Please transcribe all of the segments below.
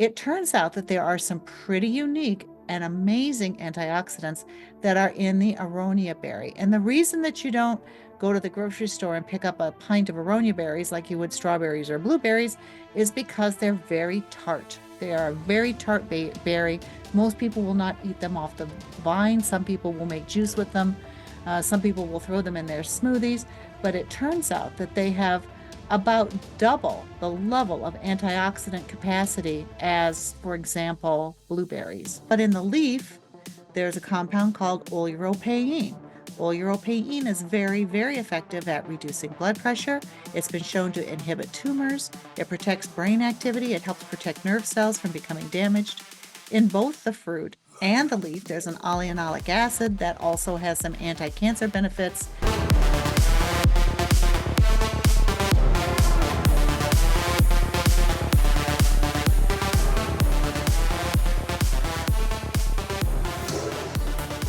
It turns out that there are some pretty unique and amazing antioxidants that are in the Aronia berry. And the reason that you don't go to the grocery store and pick up a pint of Aronia berries like you would strawberries or blueberries is because they're very tart. They are a very tart berry. Most people will not eat them off the vine. Some people will make juice with them. Some people will throw them in their smoothies. But it turns out that they have about double the level of antioxidant capacity as, for example, blueberries. But in the leaf, there's a compound called oleuropein. Oleuropein is very, very effective at reducing blood pressure. It's been shown to inhibit tumors. It protects brain activity. It helps protect nerve cells from becoming damaged. In both the fruit and the leaf, there's an oleanolic acid that also has some anti-cancer benefits.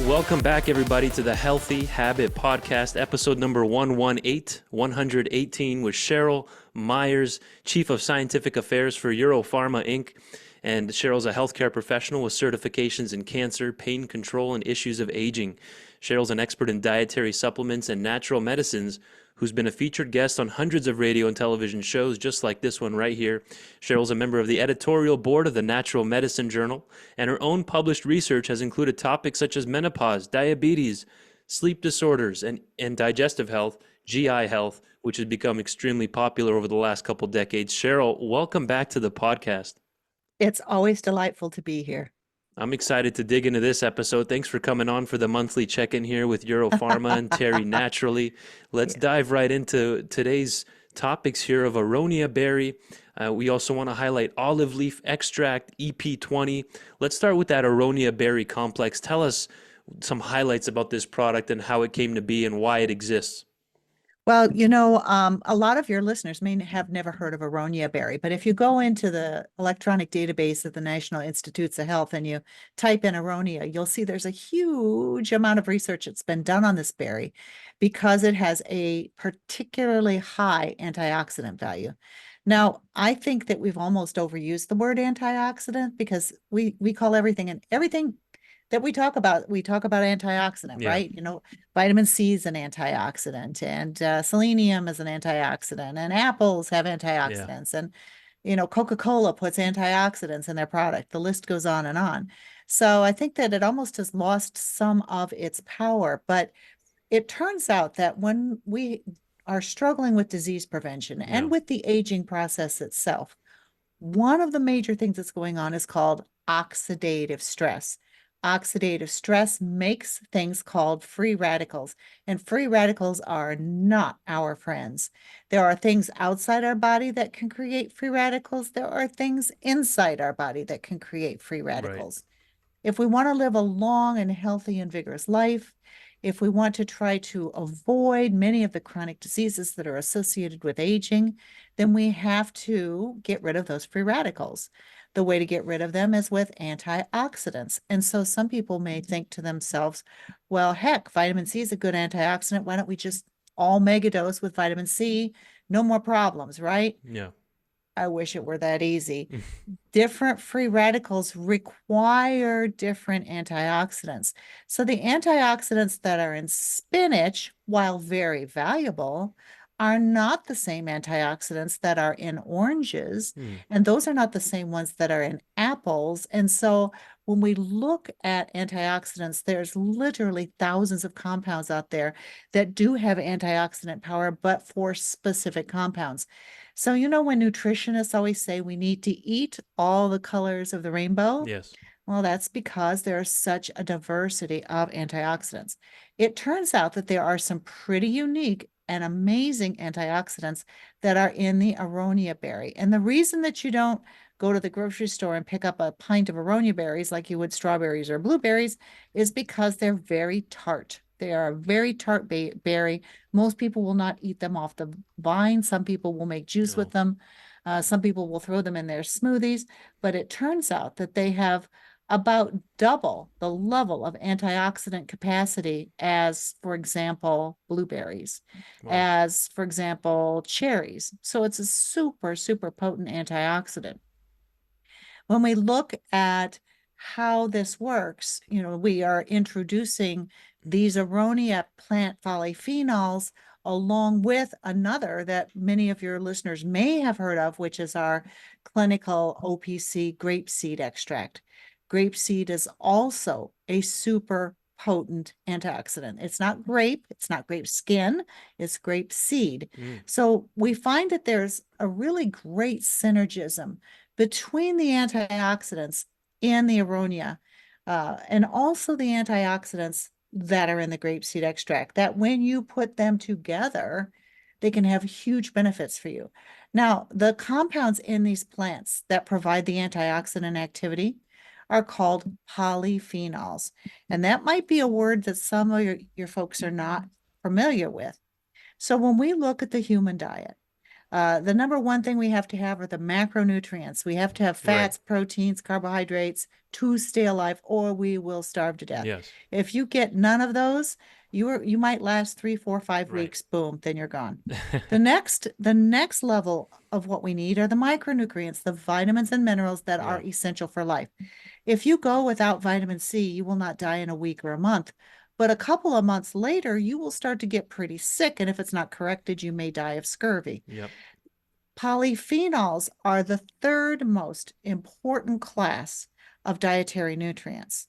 Welcome back, everybody, to the Healthy Habit Podcast, episode number 118 with Cheryl Myers, Chief of Scientific Affairs for EuroPharma, Inc. And Cheryl's a healthcare professional with certifications in cancer, pain control, and issues of aging. Cheryl's an expert in dietary supplements and natural medicines who's been a featured guest on hundreds of radio and television shows, just like this one right here. Cheryl's a member of the editorial board of the Natural Medicine Journal, and her own published research has included topics such as menopause, diabetes, sleep disorders, and digestive health, GI health, which has become extremely popular over the last couple decades. Cheryl, welcome back to the podcast. It's always delightful to be here. I'm excited to dig into this episode. Thanks for coming on for the monthly check-in here with EuroPharma and Terry Naturally. Let's dive right into today's topics here of Aronia berry. We also want to highlight olive leaf extract, EP20. Let's start with that Aronia berry complex. Tell us some highlights about this product and how it came to be and why it exists. Well, a lot of your listeners may have never heard of Aronia berry, but if you go into the electronic database of the National Institutes of Health and you type in Aronia, you'll see there's a huge amount of research that's been done on this berry because it has a particularly high antioxidant value. Now, I think that we've almost overused the word antioxidant because we call everything that we talk about antioxidant, right? Vitamin C is an antioxidant, and selenium is an antioxidant, and apples have antioxidants, and Coca-Cola puts antioxidants in their product. The list goes on and on. So I think that it almost has lost some of its power, but it turns out that when we are struggling with disease prevention and with the aging process itself, one of the major things that's going on is called oxidative stress. Oxidative stress makes things called free radicals, and free radicals are not our friends. There are things outside our body that can create free radicals. There are things inside our body that can create free radicals. Right. If we want to live a long and healthy and vigorous life, if we want to try to avoid many of the chronic diseases that are associated with aging, then we have to get rid of those free radicals. The way to get rid of them is with antioxidants. And so some people may think to themselves, well, heck, vitamin C is a good antioxidant. Why don't we just all megadose with vitamin C? No more problems, right? Yeah. I wish it were that easy. Different free radicals require different antioxidants. So the antioxidants that are in spinach, while very valuable, are not the same antioxidants that are in oranges, and those are not the same ones that are in apples. And so when we look at antioxidants, there's literally thousands of compounds out there that do have antioxidant power, but for specific compounds. So, when nutritionists always say we need to eat all the colors of the rainbow? Yes. Well, that's because there's such a diversity of antioxidants. It turns out that there are some pretty unique and amazing antioxidants that are in the Aronia berry. And the reason that you don't go to the grocery store and pick up a pint of Aronia berries like you would strawberries or blueberries is because they're very tart. They are a very tart berry. Most people will not eat them off the vine. Some people will make juice with them. Some people will throw them in their smoothies. But it turns out that they have about double the level of antioxidant capacity as, for example, blueberries, as, for example, cherries. So it's a super, super potent antioxidant. When we look at how this works, we are introducing these Aronia plant polyphenols along with another that many of your listeners may have heard of, which is our clinical OPC grapeseed extract. Grapeseed is also a super potent antioxidant. It's not grape, it's not grape skin, it's grape seed. So we find that there's a really great synergism between the antioxidants and the Aronia, and also the antioxidants that are in the grapeseed extract, that when you put them together, they can have huge benefits for you. Now, the compounds in these plants that provide the antioxidant activity are called polyphenols. And that might be a word that some of your folks are not familiar with. So when we look at the human diet, the number one thing we have to have are the macronutrients. We have to have Right. fats, proteins, carbohydrates to stay alive, or we will starve to death. Yes. If you get none of those, you might last 3, 4, 5 Right. weeks, boom, then you're gone. The next level of what we need are the micronutrients, the vitamins and minerals that are Yeah. essential for life. If you go without vitamin C, you will not die in a week or a month. But a couple of months later, you will start to get pretty sick. And if it's not corrected, you may die of scurvy. Yep. Polyphenols are the third most important class of dietary nutrients.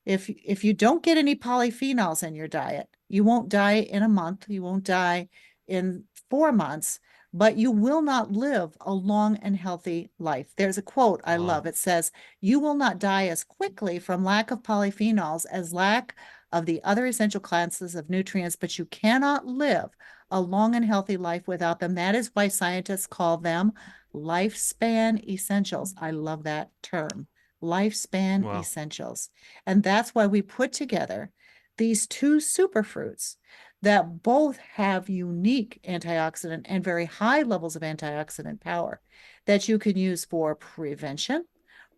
If you don't get any polyphenols in your diet, you won't die in a month, you won't die in 4 months, but you will not live a long and healthy life. There's a quote I Wow. love. It says, "You will not die as quickly from lack of polyphenols as lack of the other essential classes of nutrients, but you cannot live a long and healthy life without them." That is why scientists call them lifespan essentials. I love that term, lifespan Wow. essentials. And that's why we put together these two superfruits that both have unique antioxidant and very high levels of antioxidant power that you can use for prevention,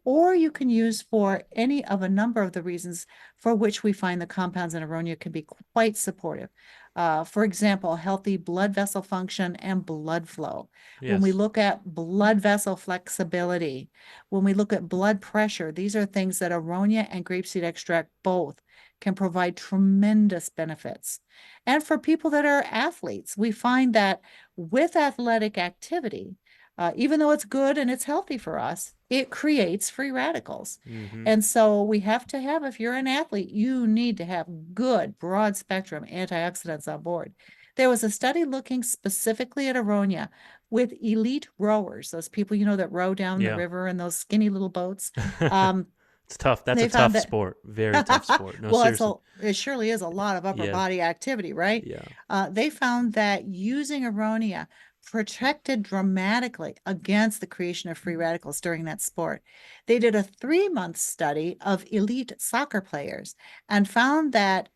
or you can use for any of a number of the reasons for which we find the compounds in Aronia can be quite supportive. For example, healthy blood vessel function and blood flow. When we Yes. look at blood vessel flexibility, when we look at blood pressure, these are things that Aronia and grapeseed extract both can provide tremendous benefits. And for people that are athletes, we find that with athletic activity, even though it's good and it's healthy for us, it creates free radicals. Mm-hmm. And so we have to have, if you're an athlete, you need to have good broad spectrum antioxidants on board. There was a study looking specifically at Aronia with elite rowers, those people, that row down the Yeah. river in those skinny little boats. Um, It's tough. That's a they found tough that sport. Very tough sport. No, well, seriously. it surely is a lot of upper Yeah. body activity, right? Yeah. They found that using Aronia protected dramatically against the creation of free radicals during that sport. They did a 3-month study of elite soccer players and found that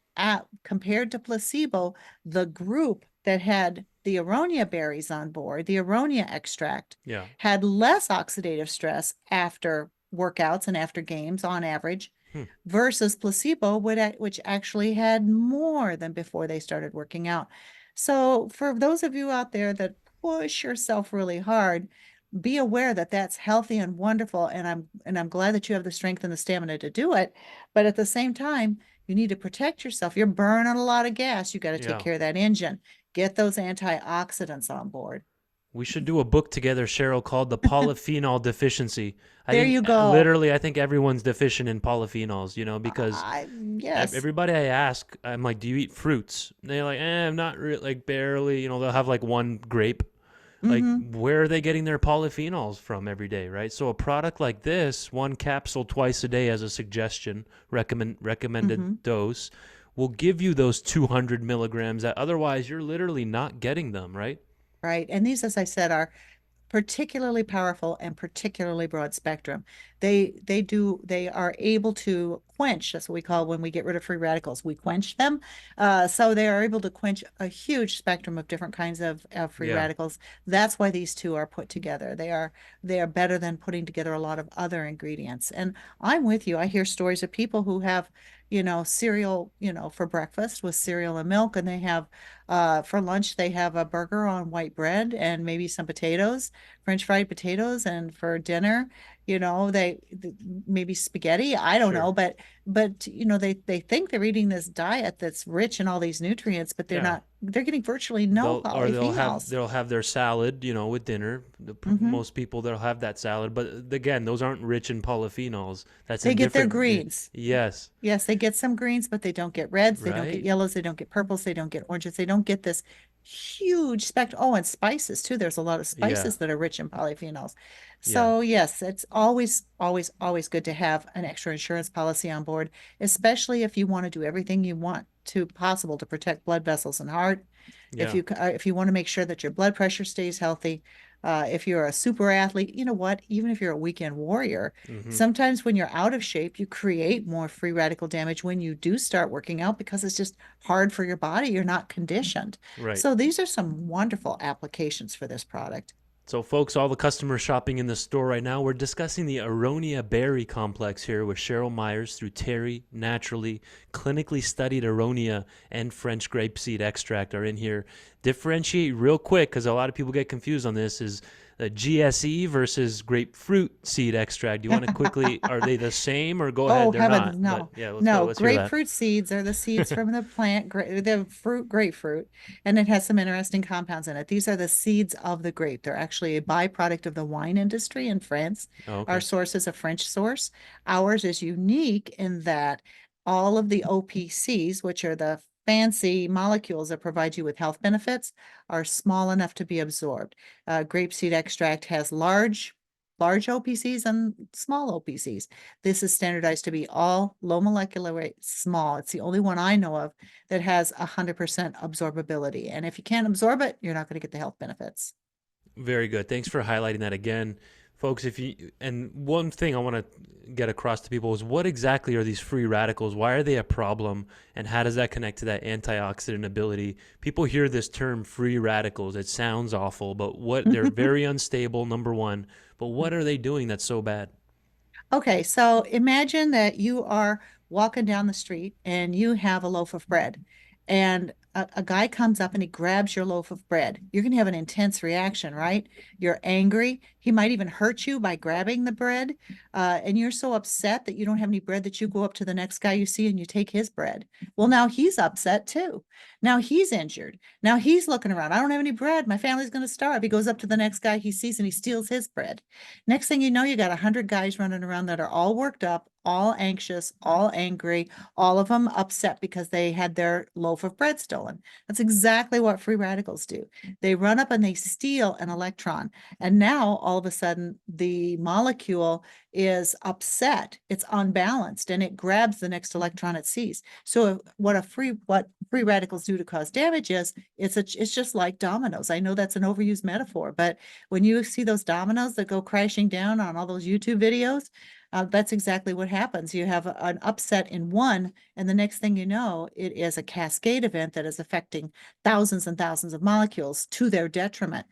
compared to placebo, the group that had the Aronia berries on board, the Aronia extract, Yeah. had less oxidative stress after workouts and after games on average Hmm. versus placebo, which actually had more than before they started working out. So for those of you out there that push yourself really hard, be aware that that's healthy and wonderful, and I'm glad that you have the strength and the stamina to do it. But at the same time, you need to protect yourself. You're burning a lot of gas. You got to take Yeah. care of that engine. Get those antioxidants on board. We should do a book together, Cheryl, called The Polyphenol Deficiency. There you go. Literally, I think everyone's deficient in polyphenols, because Yes. everybody I ask, I'm like, do you eat fruits? And they're like, I'm not really, like barely, they'll have like one grape. Like, Mm-hmm. where are they getting their polyphenols from every day, right? So a product like this, one capsule twice a day as a suggestion, Mm-hmm. recommended dose, will give you those 200 milligrams that otherwise you're literally not getting them, right? Right. And these, as I said, are particularly powerful and particularly broad spectrum. They are able to quench, that's what we call when we get rid of free radicals, we quench them. So they are able to quench a huge spectrum of different kinds of free Yeah. radicals. That's why these two are put together. They are better than putting together a lot of other ingredients. And I'm with you. I hear stories of people who have cereal, for breakfast with cereal and milk. And they have, for lunch, they have a burger on white bread and maybe some potatoes, French fried potatoes. And for dinner, maybe spaghetti. I don't Sure. know, but they think they're eating this diet that's rich in all these nutrients, but they're Yeah. not, they're getting virtually no They'll have polyphenols. their salad, with dinner. Hmm. Most people they'll have that salad, but again, those aren't rich in polyphenols. That's a They get their different. greens. Yes, Yes, they get some greens, but they don't get reds, they don't get right? yellows, they don't get purples, they don't get oranges, they don't get this huge spectrum. Oh, and spices too. There's a lot of Yeah, spices that are rich in polyphenols. yeah, So yes, it's always, always, always good to have an extra insurance policy on board, especially if you want to do everything you want to possible to protect blood vessels and heart. yeah. If you want to make sure that your blood pressure stays healthy, if you're a super athlete, you know what? Even if you're a weekend warrior, Hmm. sometimes when you're out of shape, you create more free radical damage when you do start working out because it's just hard for your body. You're not conditioned. Right. So these are some wonderful applications for this product. So, folks, all the customers shopping in the store right now, we're discussing the Aronia berry complex here with Cheryl Myers through Terry Naturally. Clinically studied Aronia and French grapeseed extract are in here. Differentiate real quick because a lot of people get confused on this is the GSE versus grapefruit seed extract. Do you want to quickly, are they the same or go Oh, ahead? They're heavens, not. But no. yeah, let's go. No, Let's hear that. grapefruit seeds are the seeds from the plant, the fruit grapefruit, and it has some interesting compounds in it. These are the seeds of the grape. They're actually a byproduct of the wine industry in France. Oh, Our okay. source is a French source. Ours is unique in that all of the OPCs, which are the fancy molecules that provide you with health benefits, are small enough to be absorbed. Grapeseed extract has large OPCs and small OPCs. This is standardized to be all low molecular weight, small. It's the only one I know of that has 100% absorbability. And if you can't absorb it, you're not going to get the health benefits. Very good. Thanks for highlighting that again. Folks, if you and one thing I want to get across to people is what exactly are these free radicals? Why are they a problem? And how does that connect to that antioxidant ability? People hear this term free radicals. It sounds awful, but what they're very unstable, number one. But what are they doing that's so bad? Okay, so imagine that you are walking down the street and you have a loaf of bread, and a guy comes up and he grabs your loaf of bread. You're going to have an intense reaction, right? You're angry. He might even hurt you by grabbing the bread. And you're so upset that you don't have any bread that you go up to the next guy you see and you take his bread. Well, now he's upset too. Now he's injured. Now he's looking around. I don't have any bread. My family's going to starve. He goes up to the next guy he sees and he steals his bread. Next thing you know, you got 100 guys running around that are all worked up, all anxious, all angry, all of them upset because they had their loaf of bread stolen. That's exactly what free radicals do. They run up and they steal an electron. And now all of a sudden, the molecule is upset, it's unbalanced, and it grabs the next electron it sees. So what free radicals do to cause damage is it's just like dominoes. I know that's an overused metaphor, but when you see those dominoes that go crashing down on all those YouTube videos, that's exactly what happens. You have an upset in one, and the next thing you know, it is a cascade event that is affecting thousands and thousands of molecules to their detriment.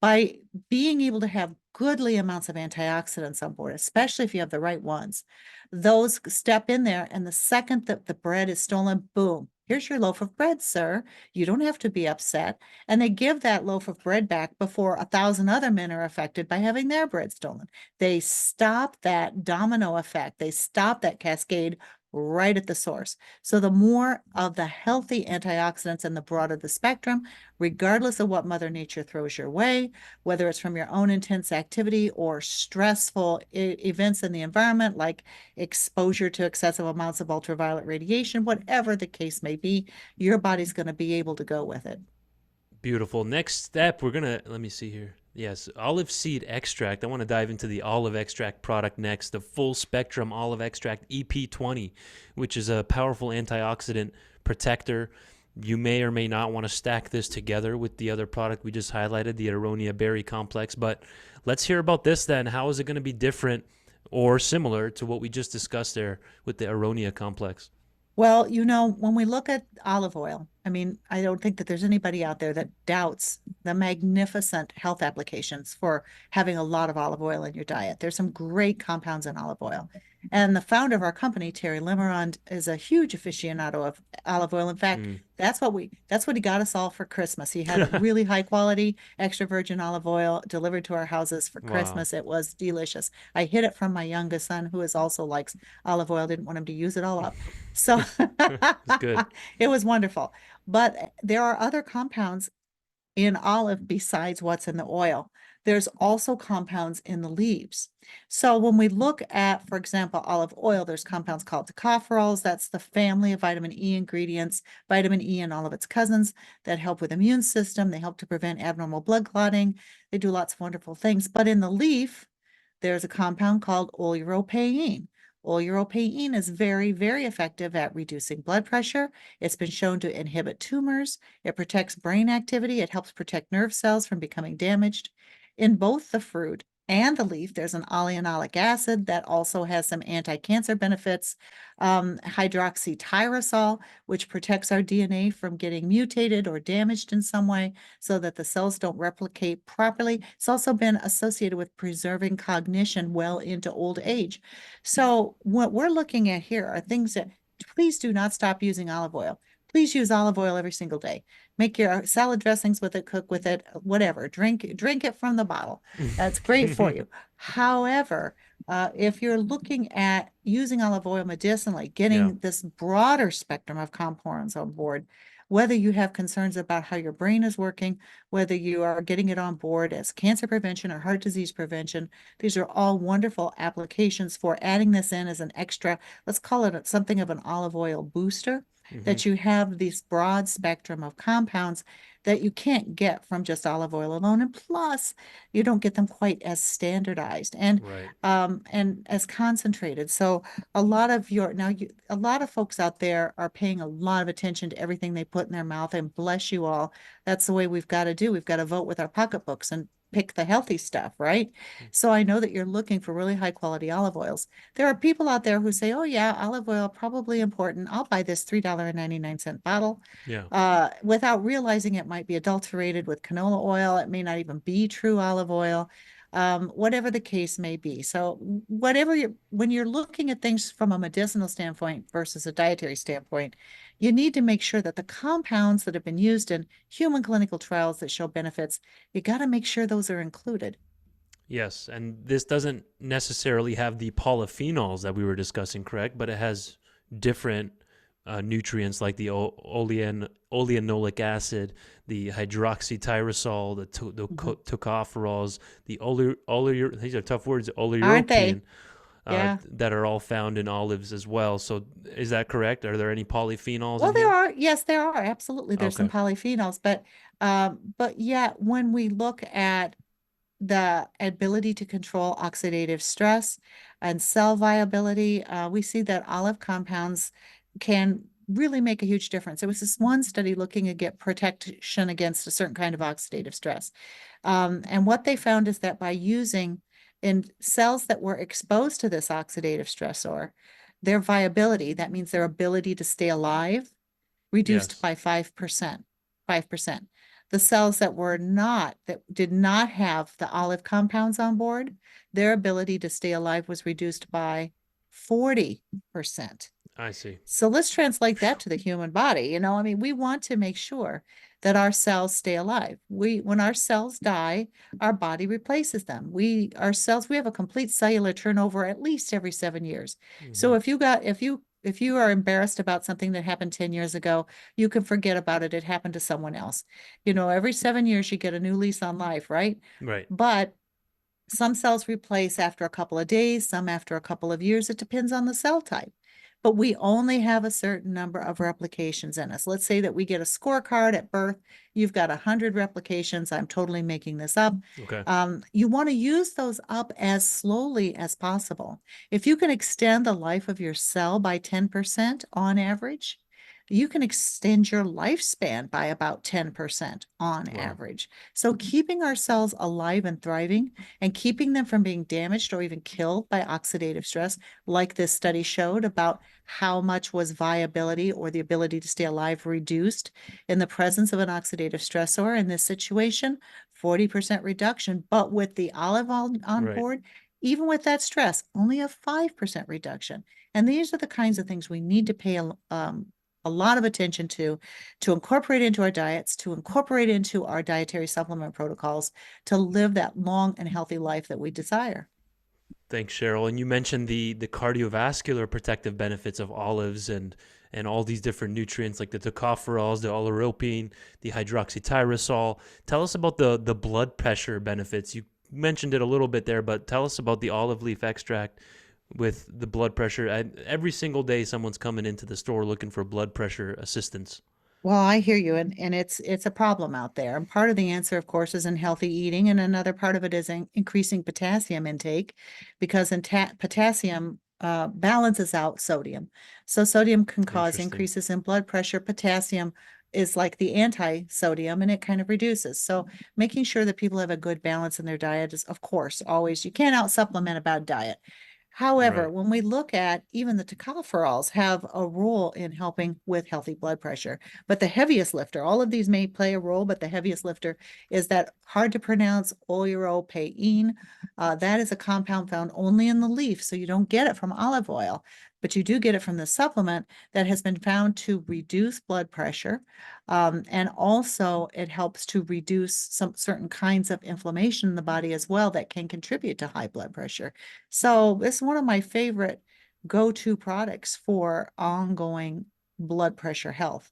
By being able to have goodly amounts of antioxidants on board, especially if you have the right ones, those step in there. And the second that the bread is stolen, boom, here's your loaf of bread, sir. You don't have to be upset. And they give that loaf of bread back before 1,000 other men are affected by having their bread stolen. They stop that domino effect. They stop that cascade right at the source. So the more of the healthy antioxidants and the broader the spectrum, regardless of what Mother Nature throws your way, whether it's from your own intense activity or stressful events in the environment, like exposure to excessive amounts of ultraviolet radiation, whatever the case may be, your body's going to be able to go with it. Beautiful. Next step, we're gonna let me see here. Yes, olive seed extract. I want to dive into the olive extract product next, the full spectrum olive extract EP20, which is a powerful antioxidant protector. You may or may not want to stack this together with the other product we just highlighted, the Aronia berry complex. But let's hear about this then. How is it going to be different or similar to what we just discussed there with the Aronia complex? Well, when we look at olive oil, I mean, I don't think that there's anybody out there that doubts the magnificent health applications for having a lot of olive oil in your diet. There's some great compounds in olive oil. And the founder of our company, Terry Limerond, is a huge aficionado of olive oil. In fact, Mm. that's what he got us all for Christmas. He had really high quality extra virgin olive oil delivered to our houses for Wow. Christmas. It was delicious. I hid it from my youngest son, who is also likes olive oil, didn't want him to use it all up. So It's good. it was wonderful. But there are other compounds in olive besides what's in the oil. There's also compounds in the leaves. So when we look at, for example, olive oil, there's compounds called tocopherols. That's the family of vitamin E ingredients, vitamin E and all of its cousins that help with immune system. They help to prevent abnormal blood clotting. They do lots of wonderful things. But in the leaf, there's a compound called oleuropein. Oleuropein is very, very effective at reducing blood pressure. It's been shown to inhibit tumors. It protects brain activity. It helps protect nerve cells from becoming damaged. In both the fruit and the leaf, there's an oleanolic acid that also has some anti-cancer benefits. Hydroxytyrosol, which protects our DNA from getting mutated or damaged in some way so that the cells don't replicate properly. It's also been associated with preserving cognition well into old age. So what we're looking at here are things that please do not stop using olive oil. Please use olive oil every single day. Make your salad dressings with it, cook with it, whatever. Drink it from the bottle. That's great for you. However, if you're looking at using olive oil medicinally, Yeah. getting this broader spectrum of compounds on board, whether you have concerns about how your brain is working, whether you are getting it on board as cancer prevention or heart disease prevention, these are all wonderful applications for adding this in as an extra, let's call it something of an olive oil booster, Hmm. that you have this broad spectrum of compounds that you can't get from just olive oil alone. And plus, you don't get them quite as standardized Right. and as concentrated. So a lot of a lot of folks out there are paying a lot of attention to everything they put in their mouth, and bless you all. That's the way we've got to do. We've got to vote with our pocketbooks and pick the healthy stuff, right? So I know that you're looking for really high quality olive oils. There are people out there who say, oh yeah, olive oil, probably important. I'll buy this $3.99 bottle. Yeah. Without realizing it might be adulterated with canola oil. It may not even be true olive oil, whatever the case may be. So when you're looking at things from a medicinal standpoint versus a dietary standpoint, you need to make sure that the compounds that have been used in human clinical trials that show benefits, you got to make sure those are included. Yes, and this doesn't necessarily have the polyphenols that we were discussing, correct? But it has different nutrients like the oleanolic acid, the hydroxytyrosol, the Mhm. tocopherols, these are tough words, Aren't they? oleuropein, Yeah. that are all found in olives as well. So is that correct? Are there any polyphenols Well, in here? yes, there are. Absolutely. There's some Okay. polyphenols, but yeah, when we look at the ability to control oxidative stress and cell viability, we see that olive compounds can really make a huge difference. There was this one study looking to get protection against a certain kind of oxidative stress. And what they found is that by using in cells that were exposed to this oxidative stressor, their viability, that means their ability to stay alive, reduced Yes. by 5%. 5%. The cells that did not have the olive compounds on board, their ability to stay alive was reduced by 40%. I see. So let's translate that to the human body. I mean, we want to make sure that our cells stay alive. When our cells die, our body replaces them. We have a complete cellular turnover at least every 7 years. So Hmm. if you are embarrassed about something that happened 10 years ago, you can forget about it. It happened to someone else. Every 7 years you get a new lease on life, right? Right. But some cells replace after a couple of days, some after a couple of years. It depends on the cell type. But we only have a certain number of replications in us. Let's say that we get a scorecard at birth. You've got 100 replications. I'm totally making this up. Okay. You want to use those up as slowly as possible. If you can extend the life of your cell by 10% on average, you can extend your lifespan by about 10% on Wow. average. So keeping our cells alive and thriving and keeping them from being damaged or even killed by oxidative stress, like this study showed about how much was viability or the ability to stay alive reduced in the presence of an oxidative stressor in this situation, 40% reduction. But with the olive on Right. board, even with that stress, only a 5% reduction. And these are the kinds of things we need to pay a lot of attention to incorporate into our diets, to incorporate into our dietary supplement protocols, to live that long and healthy life that we desire. Thanks, Cheryl. And you mentioned the cardiovascular protective benefits of olives and all these different nutrients like the tocopherols, the oleuropein, the hydroxytyrosol. Tell us about the blood pressure benefits. You mentioned it a little bit there, but tell us about the olive leaf extract with the blood pressure. Every single day, someone's coming into the store looking for blood pressure assistance. Well, I hear you, and it's a problem out there. And part of the answer, of course, is in healthy eating, and another part of it is in increasing potassium intake, because potassium balances out sodium. So sodium can cause Interesting. increases in blood pressure. Potassium is like the anti-sodium, and it kind of reduces. So making sure that people have a good balance in their diet is, of course, always, you can't out supplement a bad diet. However, Right. when we look at even the tocopherols have a role in helping with healthy blood pressure, but the heaviest lifter, all of these may play a role, but the heaviest lifter is that hard to pronounce EuroPharma. That is a compound found only in the leaf, so you don't get it from olive oil, but you do get it from the supplement that has been found to reduce blood pressure. And also it helps to reduce some certain kinds of inflammation in the body as well that can contribute to high blood pressure. So it's one of my favorite go-to products for ongoing blood pressure health.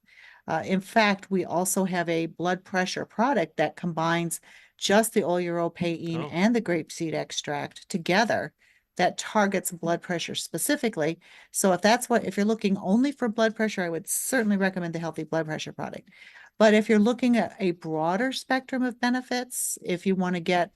In fact, we also have a blood pressure product that combines just the oleuropein Oh, and the grapeseed extract together that targets blood pressure specifically. So if you're looking only for blood pressure, I would certainly recommend the healthy blood pressure product. But if you're looking at a broader spectrum of benefits, if you want to get,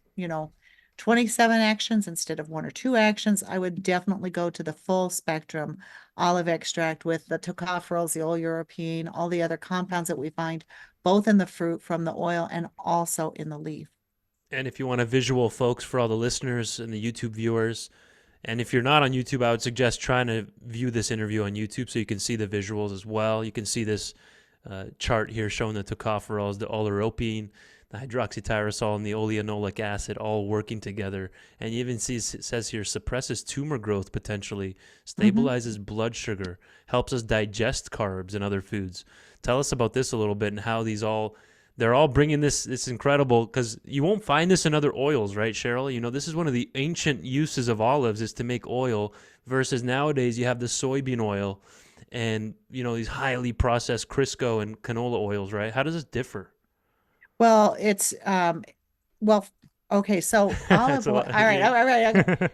27 actions instead of one or two actions, I would definitely go to the full spectrum olive extract with the tocopherols, the oleuropein, all the other compounds that we find both in the fruit from the oil and also in the leaf. and if you want a visual, folks, for all the listeners and the YouTube viewers, and if you're not on YouTube, I would suggest trying to view this interview on YouTube so you can see the visuals as well. You can see this chart here showing the tocopherols, the oleuropein, the hydroxytyrosol, and the oleanolic acid all working together. And you even see it says here suppresses tumor growth potentially, Mhm. stabilizes blood sugar, helps us digest carbs and other foods. Tell us about this a little bit and how they're all bringing this incredible, because you won't find this in other oils, right, Cheryl? You know, this is one of the ancient uses of olives is to make oil, versus nowadays you have the soybean oil and, these highly processed Crisco and canola oils, right? How does this differ? Well, well, okay, so That's olive a oil, lot. all right, Yeah. all right, okay.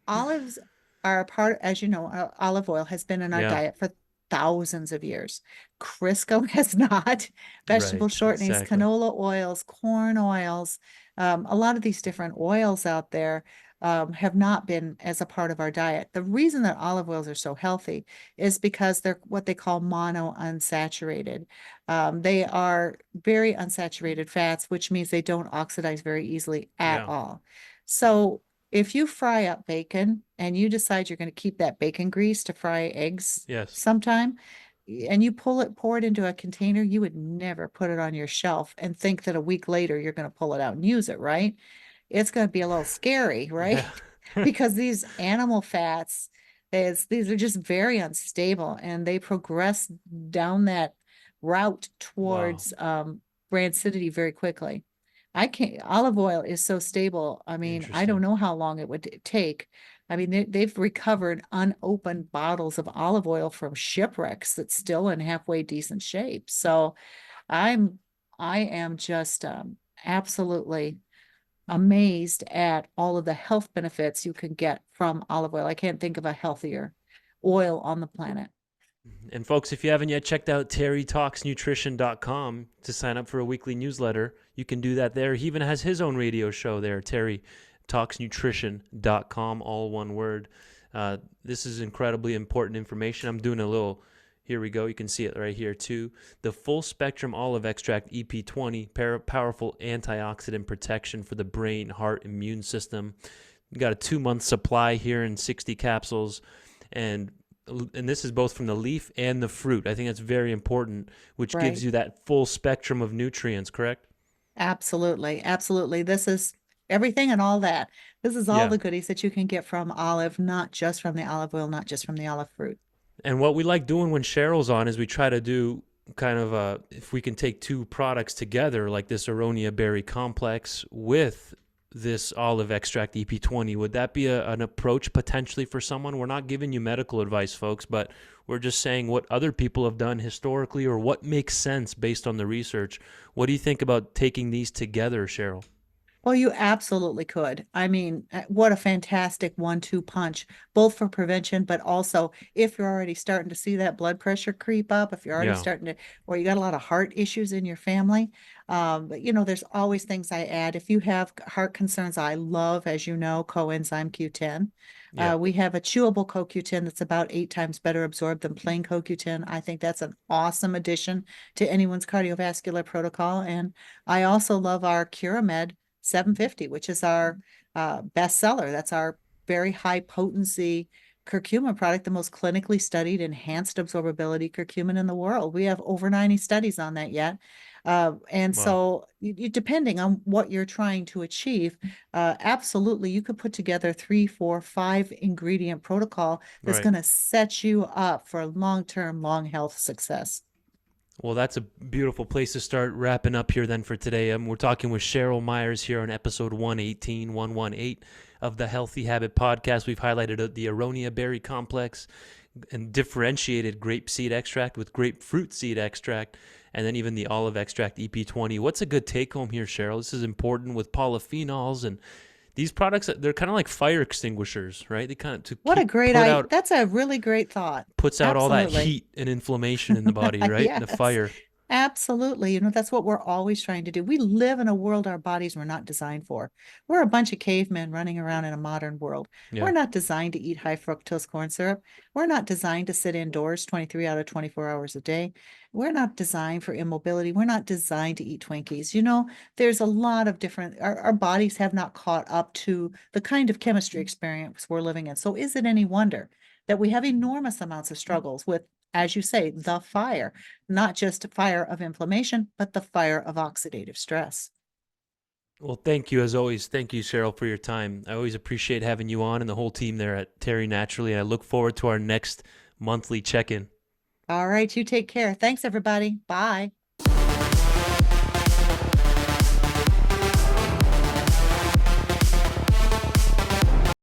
Olives are a part, as you know, olive oil has been in our Yeah. diet for thousands of years. Crisco has not. Right. Vegetable shortenings, Exactly. canola oils, corn oils, a lot of these different oils out there have not been as a part of our diet. The reason that olive oils are so healthy is because they're what they call monounsaturated. They are very unsaturated fats, which means they don't oxidize very easily at Yeah. all. So if you fry up bacon and you decide you're going to keep that bacon grease to fry eggs Yes. sometime, and you pour it into a container, you would never put it on your shelf and think that a week later you're going to pull it out and use it, right? It's going to be a little scary, Yeah. right? Because these animal fats, these are just very unstable and they progress down that route Wow. towards rancidity very quickly. I can't, olive oil is so stable. I mean, I don't Interesting. know how long it would take. I mean, they've recovered unopened bottles of olive oil from shipwrecks that's still in halfway decent shape. So I'm, I am just absolutely amazed at all of the health benefits you can get from olive oil. I can't think of a healthier oil on the planet. And folks, if you haven't yet checked out terrytalksnutrition.com to sign up for a weekly newsletter, you can do that there. He even has his own radio show there, terrytalksnutrition.com, all one word. This is incredibly important information. I'm doing a little, here we go. You can see it right here too. The full spectrum olive extract EP20, powerful antioxidant protection for the brain, heart, immune system. You got a 2-month supply here in 60 capsules. And this is both from the leaf and the fruit. I think that's very important, which gives Right. you that full spectrum of nutrients, correct? Absolutely. Absolutely. This is everything and all that. This is all Yeah. the goodies that you can get from olive, not just from the olive oil, not just from the olive fruit. And what we like doing when Cheryl's on is we try to do kind of if we can take two products together, like this Aronia berry complex with this olive extract EP20, would that be an approach potentially for someone? We're not giving you medical advice, folks, but we're just saying what other people have done historically or what makes sense based on the research. What do you think about taking these together, Cheryl? Well, you absolutely could. I mean, what a fantastic 1-2 punch, both for prevention, but also if you're already starting to see that blood pressure creep up, if you're already Yeah. starting to, or you got a lot of heart issues in your family. But there's always things I add. If you have heart concerns, I love, as you know, coenzyme Q10. Yeah. We have a chewable CoQ10 that's about 8 times better absorbed than plain CoQ10. I think that's an awesome addition to anyone's cardiovascular protocol. And I also love our Curamed 750, which is our bestseller. That's our very high potency curcumin product, the most clinically studied enhanced absorbability curcumin in the world. We have over 90 studies on that yet. And Wow. so depending on what you're trying to achieve, absolutely, you could put together 3, 4, 5 ingredient protocol that's Right. going to set you up for long-term, long health success. Well, that's a beautiful place to start wrapping up here then for today. We're talking with Cheryl Myers here on episode 118 of the Healthy Habit Podcast. We've highlighted the Aronia berry complex and differentiated grapeseed extract with grapefruit seed extract, and then even the olive extract EP20. What's a good take home here, Cheryl? This is important with polyphenols and these products. They're kind of like fire extinguishers, right? They kind of What a great put idea. out That's a really great thought. puts out all that Absolutely. heat and inflammation in the body, right? The Yes, fire. absolutely. That's what we're always trying to do. We live in a world our bodies were not designed for. We're a bunch of cavemen running around in a modern world. We're Yeah. not designed to eat high fructose corn syrup. We're not designed to sit indoors 23 out of 24 hours a day. We're not designed for immobility. We're not designed to eat Twinkies. There's a lot of different, our bodies have not caught up to the kind of chemistry experience we're living in. So is it any wonder that we have enormous amounts of struggles with, as you say, the fire, not just fire of inflammation, but the fire of oxidative stress. Well, thank you as always. Thank you, Cheryl, for your time. I always appreciate having you on and the whole team there at Terry Naturally. And I look forward to our next monthly check-in. All right, you take care. Thanks, everybody. Bye.